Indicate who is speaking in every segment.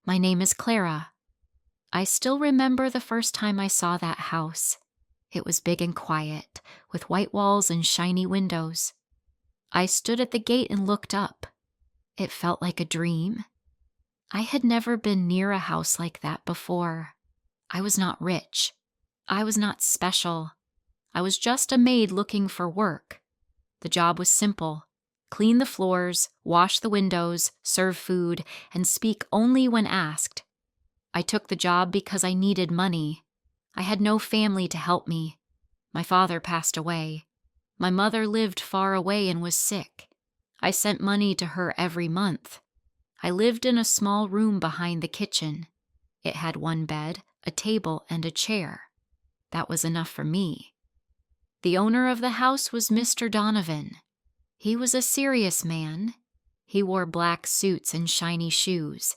Speaker 1: My name is Clara. I still remember the first time I saw that house. It was big and quiet, with white walls and shiny windows. I stood at the gate and looked up. It felt like a dream. I had never been near a house like that before. I was not rich. I was not special. I was just a maid looking for work. The job was simple: clean the floors, wash the windows, serve food, and speak only when asked. I took the job because I needed money. I had no family to help me. My father passed away. My mother lived far away and was sick. I sent money to her every month. I lived in a small room behind the kitchen. It had one bed, a table, and a chair. That was enough for me. The owner of the house was Mr. Donovan. He was a serious man. He wore black suits and shiny shoes.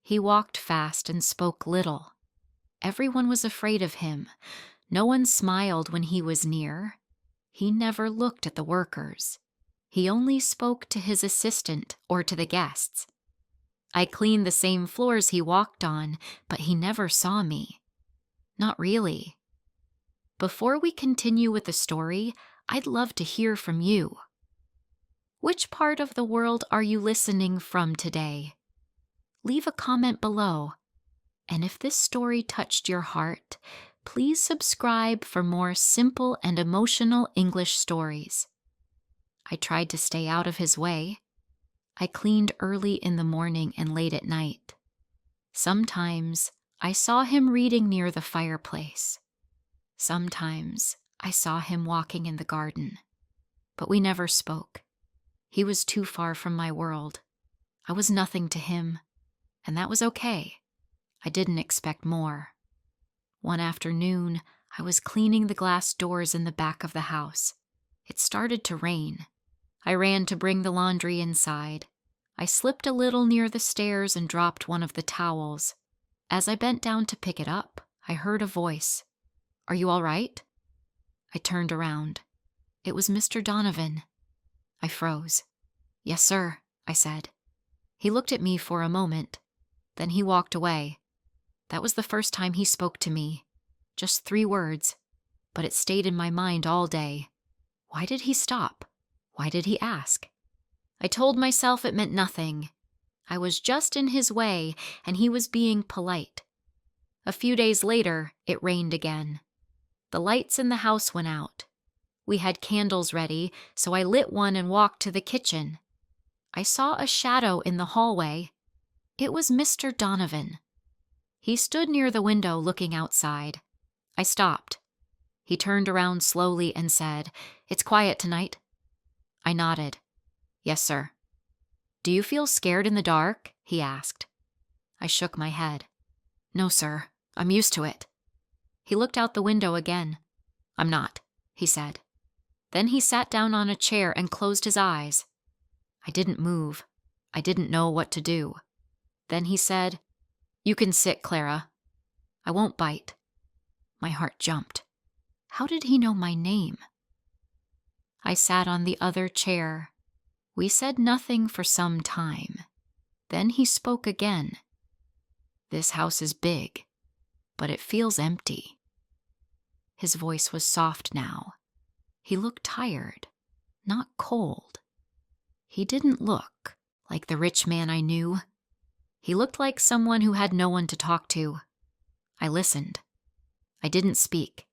Speaker 1: He walked fast and spoke little. Everyone was afraid of him. No one smiled when he was near. He never looked at the workers. He only spoke to his assistant or to the guests. I cleaned the same floors he walked on, but he never saw me. Not really. Before we continue with the story, I'd love to hear from you. Which part of the world are you listening from today? Leave a comment below. And if this story touched your heart, please subscribe for more simple and emotional English stories. I tried to stay out of his way. I cleaned early in the morning and late at night. Sometimes I saw him reading near the fireplace. Sometimes I saw him walking in the garden. But we never spoke. He was too far from my world. I was nothing to him, and that was okay. I didn't expect more. One afternoon, I was cleaning the glass doors in the back of the house. It started to rain. I ran to bring the laundry inside. I slipped a little near the stairs and dropped one of the towels. As I bent down to pick it up, I heard a voice. "Are you all right?" I turned around. It was Mr. Donovan. I froze. "Yes, sir," I said. He looked at me for a moment. Then he walked away. That was the first time he spoke to me. Just 3 words, but it stayed in my mind all day. Why did he stop? Why did he ask? I told myself it meant nothing. I was just in his way, and he was being polite. A few days later, it rained again. The lights in the house went out. We had candles ready, so I lit one and walked to the kitchen. I saw a shadow in the hallway. It was Mr. Donovan. He stood near the window looking outside. I stopped. He turned around slowly and said, "It's quiet tonight." I nodded. "Yes, sir." "Do you feel scared in the dark?" he asked. I shook my head. "No, sir. I'm used to it." He looked out the window again. "I'm not," he said. Then he sat down on a chair and closed his eyes. I didn't move. I didn't know what to do. Then he said, "You can sit, Clara. I won't bite." My heart jumped. How did he know my name? I sat on the other chair. We said nothing for some time. Then he spoke again. "This house is big, but it feels empty." His voice was soft now. He looked tired, not cold. He didn't look like the rich man I knew. He looked like someone who had no one to talk to. I listened. I didn't speak.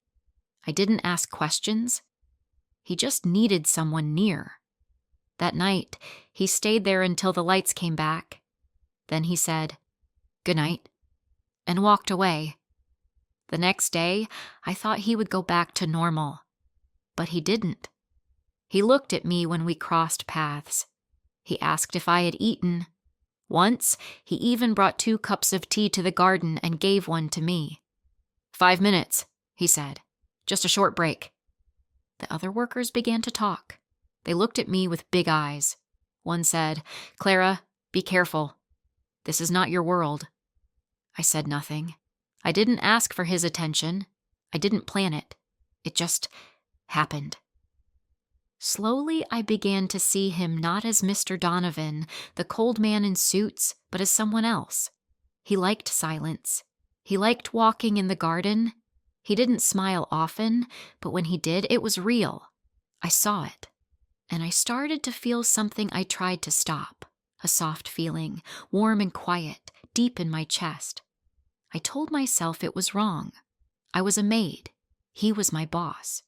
Speaker 1: I didn't ask questions. He just needed someone near. That night, he stayed there until the lights came back. Then he said, "Good night," and walked away. The next day, I thought he would go back to normal. But he didn't. He looked at me when we crossed paths. He asked if I had eaten. Once, he even brought 2 cups of tea to the garden and gave one to me. "5 minutes," he said. "Just a short break." The other workers began to talk. They looked at me with big eyes. One said, "Clara, be careful. This is not your world." I said nothing. I didn't ask for his attention. I didn't plan it. It just happened. Slowly, I began to see him not as Mr. Donovan, the cold man in suits, but as someone else. He liked silence. He liked walking in the garden. He didn't smile often, but when he did, it was real. I saw it. And I started to feel something I tried to stop. A soft feeling, warm and quiet, deep in my chest. I told myself it was wrong. I was a maid. He was my boss.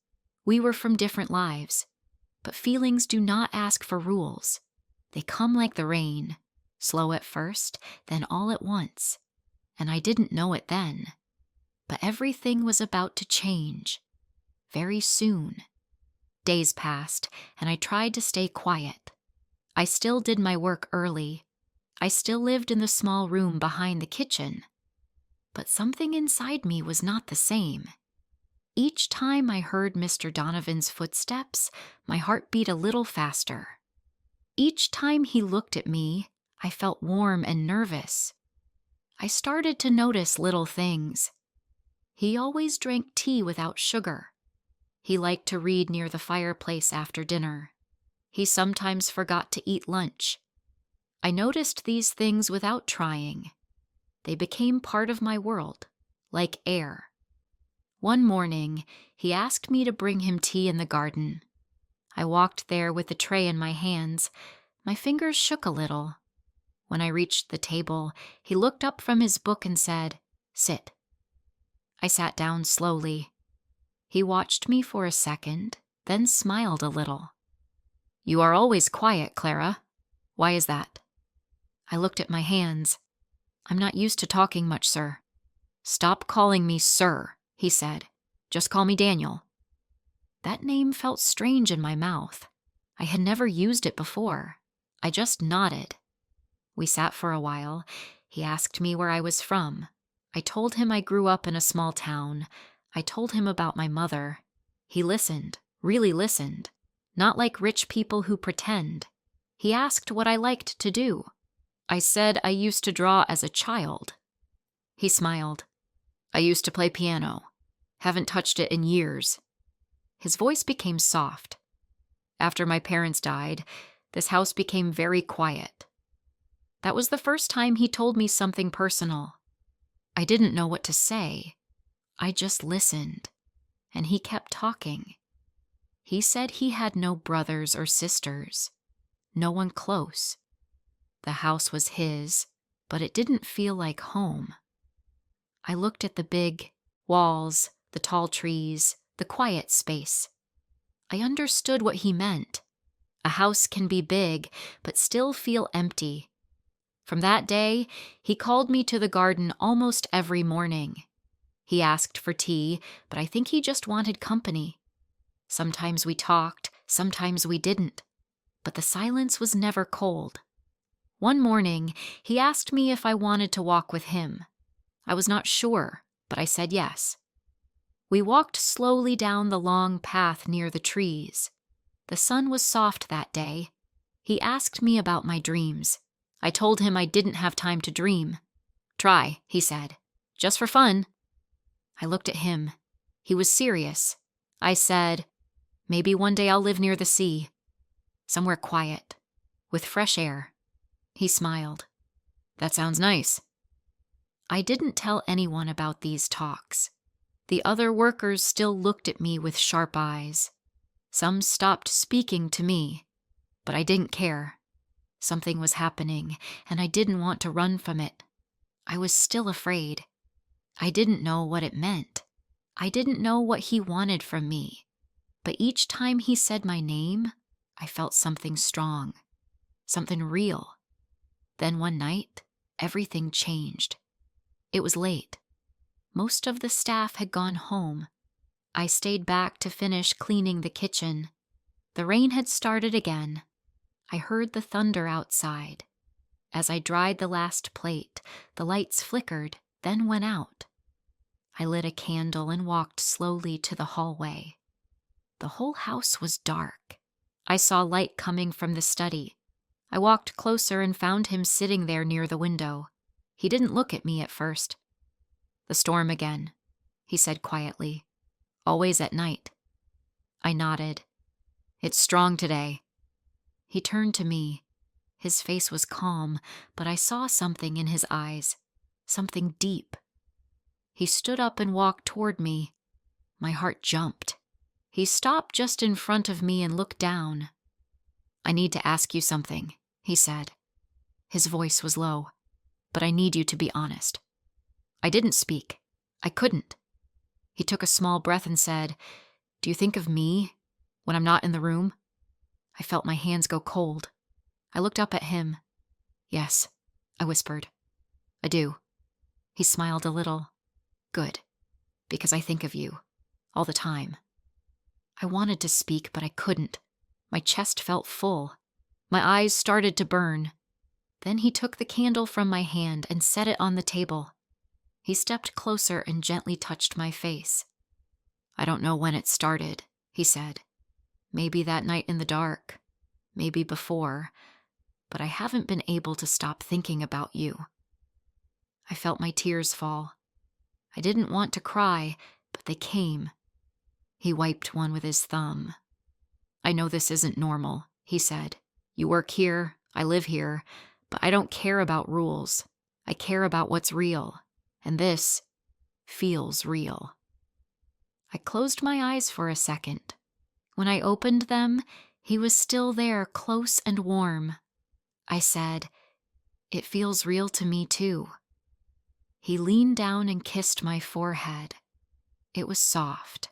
Speaker 1: We were from different lives. But feelings do not ask for rules. They come like the rain, slow at first, then all at once. And I didn't know it then. But everything was about to change. Very soon. Days passed, and I tried to stay quiet. I still did my work early. I still lived in the small room behind the kitchen. But something inside me was not the same. Each time I heard Mr. Donovan's footsteps, my heart beat a little faster. Each time he looked at me, I felt warm and nervous. I started to notice little things. He always drank tea without sugar. He liked to read near the fireplace after dinner. He sometimes forgot to eat lunch. I noticed these things without trying. They became part of my world, like air. One morning, he asked me to bring him tea in the garden. I walked there with the tray in my hands. My fingers shook a little. When I reached the table, he looked up from his book and said, "Sit." I sat down slowly. He watched me for a second, then smiled a little. "You are always quiet, Clara. Why is that?" I looked at my hands. "I'm not used to talking much, sir." "Stop calling me sir," he said. "Just call me Daniel." That name felt strange in my mouth. I had never used it before. I just nodded. We sat for a while. He asked me where I was from. I told him I grew up in a small town. I told him about my mother. He listened, really listened. Not like rich people who pretend. He asked what I liked to do. I said I used to draw as a child. He smiled. "I used to play piano. Haven't touched it in years." His voice became soft. "After my parents died, this house became very quiet." That was the first time he told me something personal. I didn't know what to say. I just listened. And he kept talking. He said he had no brothers or sisters. No one close. The house was his, but it didn't feel like home. I looked at the big walls, the tall trees, the quiet space. I understood what he meant. A house can be big, but still feel empty. From that day, he called me to the garden almost every morning. He asked for tea, but I think he just wanted company. Sometimes we talked, sometimes we didn't. But the silence was never cold. One morning, he asked me if I wanted to walk with him. I was not sure, but I said yes. We walked slowly down the long path near the trees. The sun was soft that day. He asked me about my dreams. I told him I didn't have time to dream. "Try," he said. "Just for fun." I looked at him. He was serious. I said, "Maybe one day I'll live near the sea. Somewhere quiet, with fresh air." He smiled. "That sounds nice." I didn't tell anyone about these talks. The other workers still looked at me with sharp eyes. Some stopped speaking to me, but I didn't care. Something was happening, and I didn't want to run from it. I was still afraid. I didn't know what it meant. I didn't know what he wanted from me. But each time he said my name, I felt something strong, something real. Then one night, everything changed. It was late. Most of the staff had gone home. I stayed back to finish cleaning the kitchen. The rain had started again. I heard the thunder outside. As I dried the last plate, the lights flickered, then went out. I lit a candle and walked slowly to the hallway. The whole house was dark. I saw light coming from the study. I walked closer and found him sitting there near the window. He didn't look at me at first. "The storm again," he said quietly. "Always at night." I nodded. "It's strong today." He turned to me. His face was calm, but I saw something in his eyes. something deep. He stood up and walked toward me. My heart jumped. He stopped just in front of me and looked down. "I need to ask you something," he said. His voice was low. "But I need you to be honest." I didn't speak. I couldn't. He took a small breath and said, "Do you think of me when I'm not in the room?" I felt my hands go cold. I looked up at him. "Yes," I whispered. "I do." He smiled a little. "Good, because I think of you all the time." I wanted to speak, but I couldn't. My chest felt full. My eyes started to burn. Then he took the candle from my hand and set it on the table. He stepped closer and gently touched my face. "I don't know when it started," he said. "Maybe that night in the dark, maybe before, but I haven't been able to stop thinking about you." I felt my tears fall. I didn't want to cry, but they came. He wiped one with his thumb. "I know this isn't normal," he said. "You work here, I live here, but I don't care about rules. I care about what's real, and this feels real." I closed my eyes for a second. When I opened them, he was still there, close and warm. I said, "It feels real to me too." He leaned down and kissed my forehead. It was soft,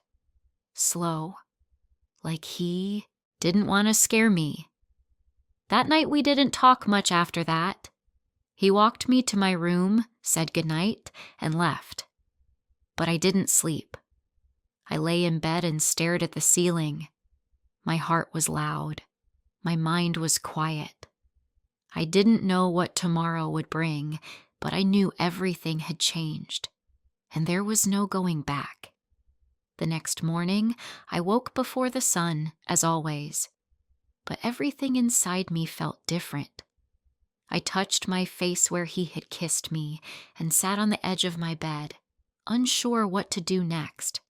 Speaker 1: slow, like he didn't want to scare me. That night we didn't talk much after that. He walked me to my room, said goodnight, and left. But I didn't sleep. I lay in bed and stared at the ceiling. My heart was loud. My mind was quiet. I didn't know what tomorrow would bring, but I knew everything had changed, and there was no going back. The next morning, I woke before the sun, as always, but everything inside me felt different. I touched my face where he had kissed me and sat on the edge of my bed, unsure what to do next.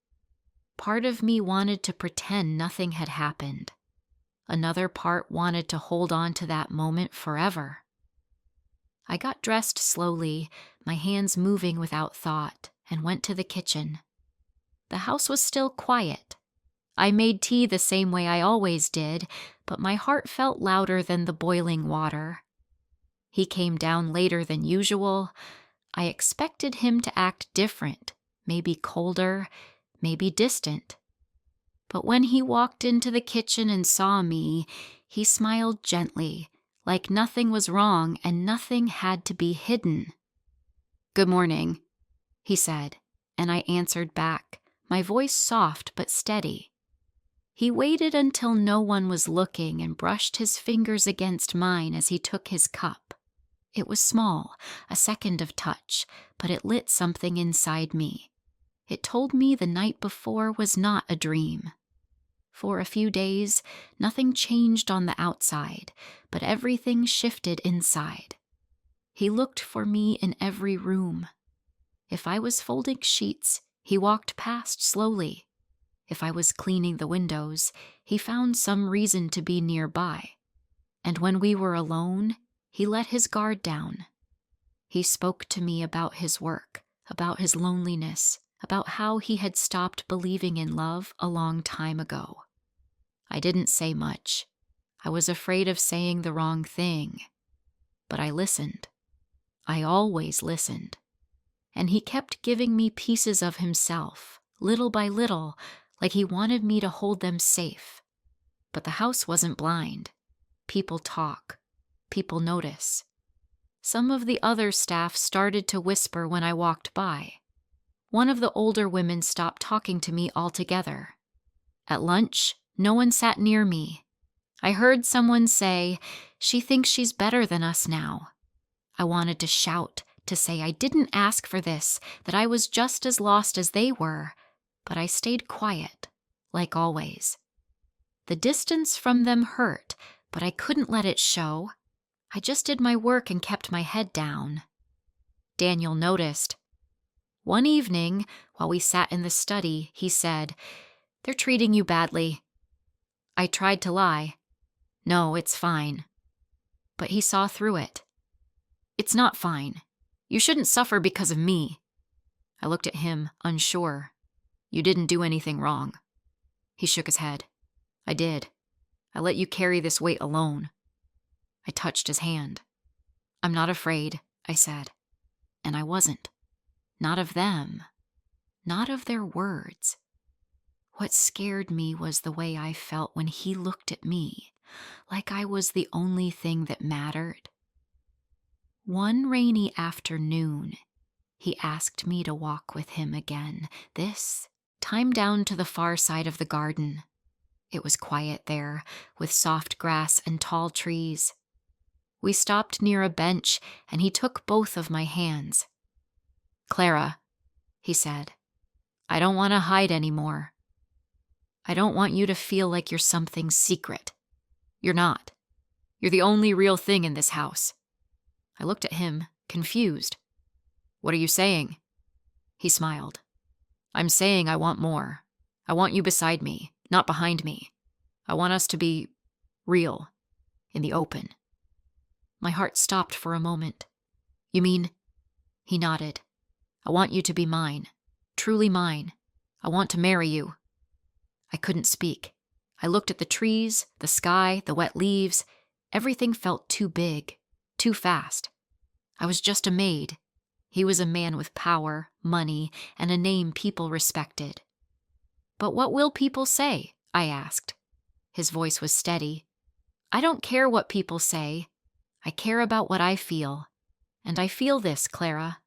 Speaker 1: Part of me wanted to pretend nothing had happened. Another part wanted to hold on to that moment forever. I got dressed slowly, my hands moving without thought, and went to the kitchen. The house was still quiet. I made tea the same way I always did, but my heart felt louder than the boiling water. He came down later than usual. I expected him to act different, maybe colder, maybe distant. But when he walked into the kitchen and saw me, he smiled gently, like nothing was wrong and nothing had to be hidden. "Good morning," he said, and I answered back, my voice soft but steady. He waited until no one was looking and brushed his fingers against mine as he took his cup. It was small, a second of touch, but it lit something inside me. It told me the night before was not a dream. For a few days, nothing changed on the outside, but everything shifted inside. He looked for me in every room. If I was folding sheets, he walked past slowly. If I was cleaning the windows, he found some reason to be nearby. And when we were alone, he let his guard down. He spoke to me about his work, about his loneliness, about how he had stopped believing in love a long time ago. I didn't say much. I was afraid of saying the wrong thing. But I listened. I always listened. And he kept giving me pieces of himself, little by little, like he wanted me to hold them safe. But the house wasn't blind. People talk. People notice. Some of the other staff started to whisper when I walked by. One of the older women stopped talking to me altogether. At lunch, no one sat near me. I heard someone say, "She thinks she's better than us now." I wanted to shout, to say I didn't ask for this, that I was just as lost as they were, but I stayed quiet, like always. The distance from them hurt, but I couldn't let it show. I just did my work and kept my head down. Daniel noticed. One evening, while we sat in the study, he said, "They're treating you badly." I tried to lie. "No, it's fine." But he saw through it. "It's not fine. You shouldn't suffer because of me." I looked at him, unsure. "You didn't do anything wrong." He shook his head. "I did. I let you carry this weight alone." I touched his hand. "I'm not afraid," I said. And I wasn't. Not of them. Not of their words. What scared me was the way I felt when he looked at me, like I was the only thing that mattered. One rainy afternoon, he asked me to walk with him again, this time down to the far side of the garden. It was quiet there, with soft grass and tall trees. We stopped near a bench, and he took both of my hands. "Clara," he said, "I don't want to hide anymore. I don't want you to feel like you're something secret. You're not. You're the only real thing in this house." I looked at him, confused. "What are you saying?" He smiled. "I'm saying I want more. I want you beside me, not behind me. I want us to be real, in the open." My heart stopped for a moment. "You mean?" He nodded. "I want you to be mine, truly mine. I want to marry you." I couldn't speak. I looked at the trees, the sky, the wet leaves. Everything felt too big, too fast. I was just a maid. He was a man with power, money, and a name people respected. "But what will people say?" I asked. His voice was steady. "I don't care what people say. I care about what I feel. And I feel this, Clara.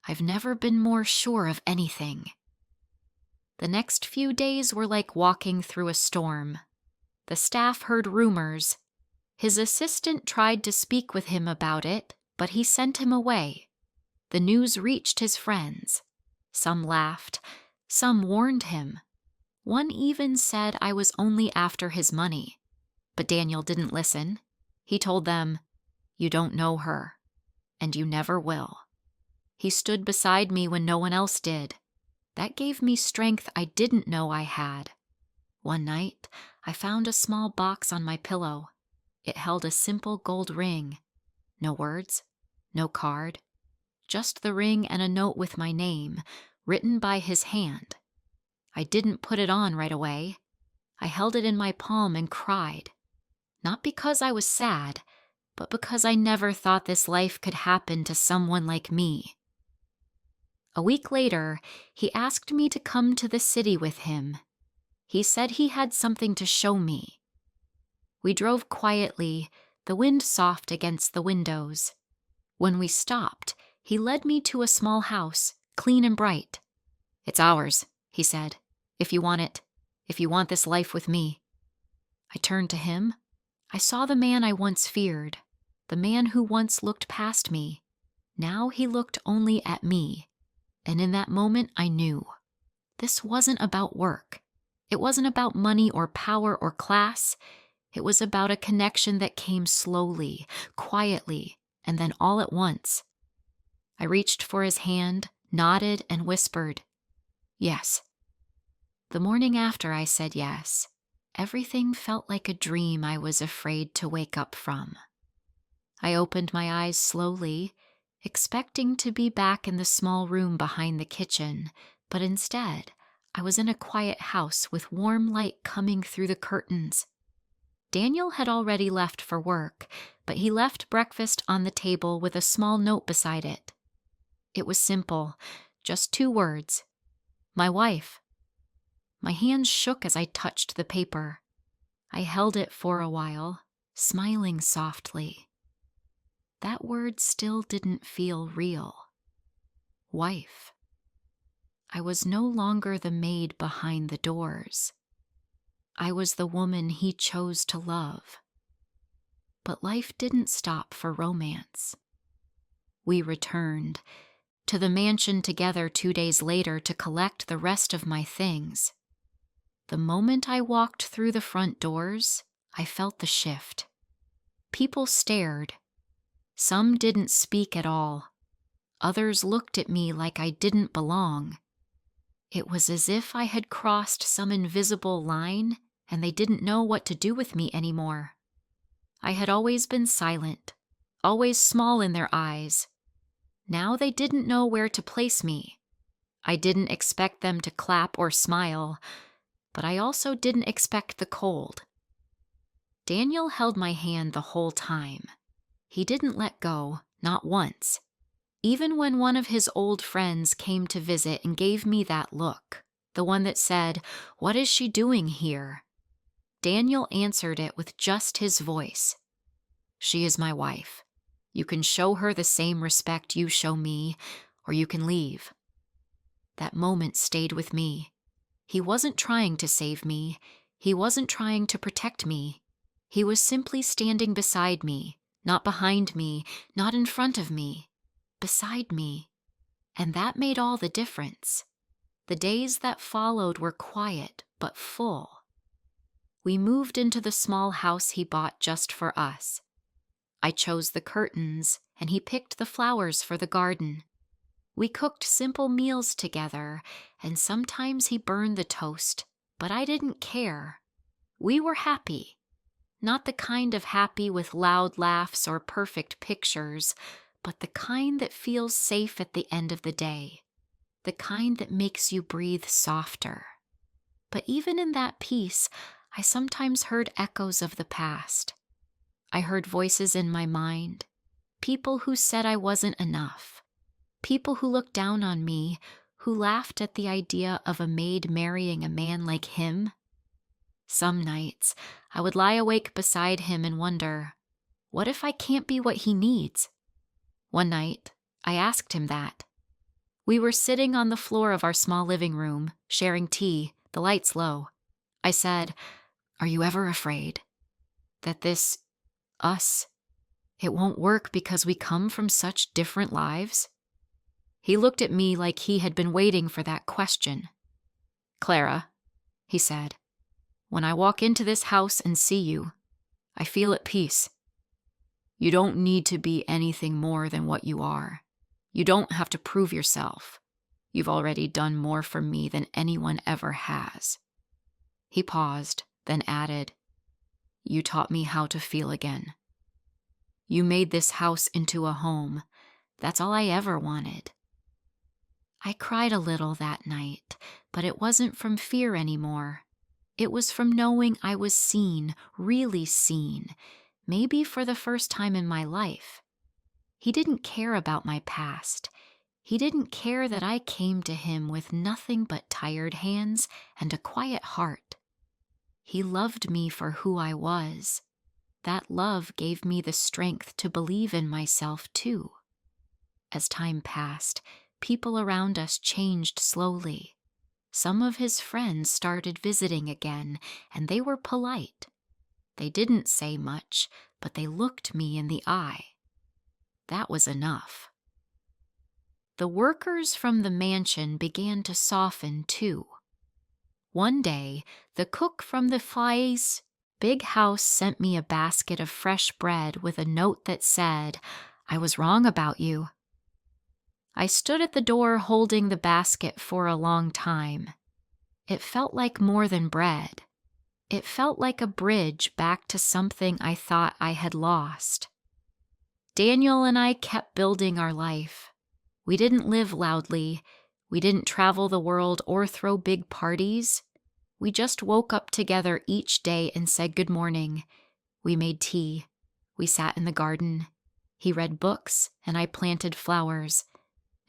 Speaker 1: I've never been more sure of anything." The next few days were like walking through a storm. The staff heard rumors. His assistant tried to speak with him about it, but he sent him away. The news reached his friends. Some laughed. Some warned him. One even said I was only after his money. But Daniel didn't listen. He told them, "You don't know her, and you never will." He stood beside me when no one else did. That gave me strength I didn't know I had. One night, I found a small box on my pillow. It held a simple gold ring. No words, no card, just the ring and a note with my name, written by his hand. I didn't put it on right away. I held it in my palm and cried. Not because I was sad, but because I never thought this life could happen to someone like me. A week later, he asked me to come to the city with him. He said he had something to show me. We drove quietly, the wind soft against the windows. When we stopped, he led me to a small house, clean and bright. "It's ours," he said, "if you want it, if you want this life with me." I turned to him. I saw the man I once feared, the man who once looked past me. Now he looked only at me. And in that moment, I knew. This wasn't about work. It wasn't about money or power or class. It was about a connection that came slowly, quietly, and then all at once. I reached for his hand, nodded, and whispered, "Yes." The morning after I said yes, everything felt like a dream I was afraid to wake up from. I opened my eyes slowly, expecting to be back in the small room behind the kitchen, but instead, I was in a quiet house with warm light coming through the curtains. Daniel had already left for work, but he left breakfast on the table with a small note beside it. It was simple, just 2 words. "My wife." My hands shook as I touched the paper. I held it for a while, smiling softly. That word still didn't feel real. Wife. I was no longer the maid behind the doors. I was the woman he chose to love. But life didn't stop for romance. We returned to the mansion together 2 days later to collect the rest of my things. The moment I walked through the front doors, I felt the shift. People stared. Some didn't speak at all. Others looked at me like I didn't belong. It was as if I had crossed some invisible line and they didn't know what to do with me anymore. I had always been silent, always small in their eyes. Now they didn't know where to place me. I didn't expect them to clap or smile, but I also didn't expect the cold. Daniel held my hand the whole time. He didn't let go, not once. Even when one of his old friends came to visit and gave me that look, the one that said, "What is she doing here?" Daniel answered it with just his voice. "She is my wife. You can show her the same respect you show me, or you can leave." That moment stayed with me. He wasn't trying to save me. He wasn't trying to protect me. He was simply standing beside me, not behind me, not in front of me, beside me. And that made all the difference. The days that followed were quiet but full. We moved into the small house he bought just for us. I chose the curtains, and he picked the flowers for the garden. We cooked simple meals together, and sometimes he burned the toast, but I didn't care. We were happy. Not the kind of happy with loud laughs or perfect pictures, but the kind that feels safe at the end of the day. The kind that makes you breathe softer. But even in that peace, I sometimes heard echoes of the past. I heard voices in my mind, people who said I wasn't enough, people who looked down on me, who laughed at the idea of a maid marrying a man like him. Some nights, I would lie awake beside him and wonder, what if I can't be what he needs? One night, I asked him that. We were sitting on the floor of our small living room, sharing tea, the lights low. I said, "Are you ever afraid that this, us, it won't work because we come from such different lives?" He looked at me like he had been waiting for that question. "Clara," he said, "when I walk into this house and see you, I feel at peace. You don't need to be anything more than what you are. You don't have to prove yourself. You've already done more for me than anyone ever has." He paused, then added, "You taught me how to feel again. You made this house into a home. That's all I ever wanted." I cried a little that night, but it wasn't from fear anymore. It was from knowing I was seen, really seen, maybe for the first time in my life. He didn't care about my past. He didn't care that I came to him with nothing but tired hands and a quiet heart. He loved me for who I was. That love gave me the strength to believe in myself too. As time passed, people around us changed slowly. Some of his friends started visiting again, and they were polite. They didn't say much, but they looked me in the eye. That was enough. The workers from the mansion began to soften too. One day, the cook from the Fai's big house sent me a basket of fresh bread with a note that said, "I was wrong about you." I stood at the door holding the basket for a long time. It felt like more than bread. It felt like a bridge back to something I thought I had lost. Daniel and I kept building our life. We didn't live loudly. We didn't travel the world or throw big parties. We just woke up together each day and said good morning. We made tea. We sat in the garden. He read books and I planted flowers.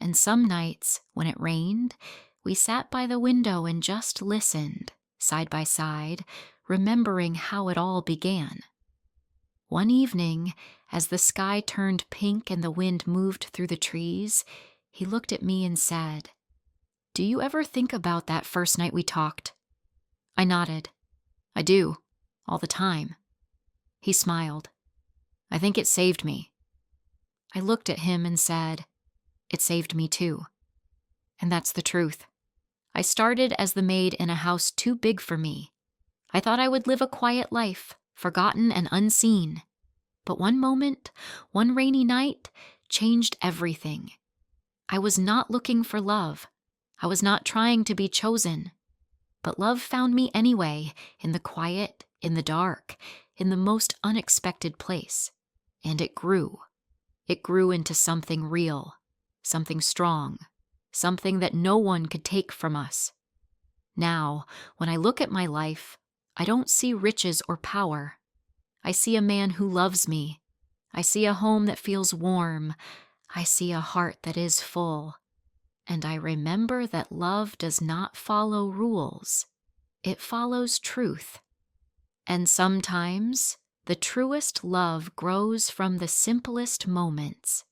Speaker 1: And some nights, when it rained, we sat by the window and just listened, side by side, remembering how it all began. One evening, as the sky turned pink and the wind moved through the trees, he looked at me and said, "Do you ever think about that first night we talked?" I nodded. "I do, all the time." He smiled. "I think it saved me." I looked at him and said, "It saved me too." And that's the truth. I started as the maid in a house too big for me. I thought I would live a quiet life, forgotten and unseen. But one moment, one rainy night, changed everything. I was not looking for love. I was not trying to be chosen. But love found me anyway, in the quiet, in the dark, in the most unexpected place. And it grew. It grew into something real, something strong, something that no one could take from us. Now, when I look at my life, I don't see riches or power. I see a man who loves me. I see a home that feels warm. I see a heart that is full. And I remember that love does not follow rules. It follows truth. And sometimes the truest love grows from the simplest moments.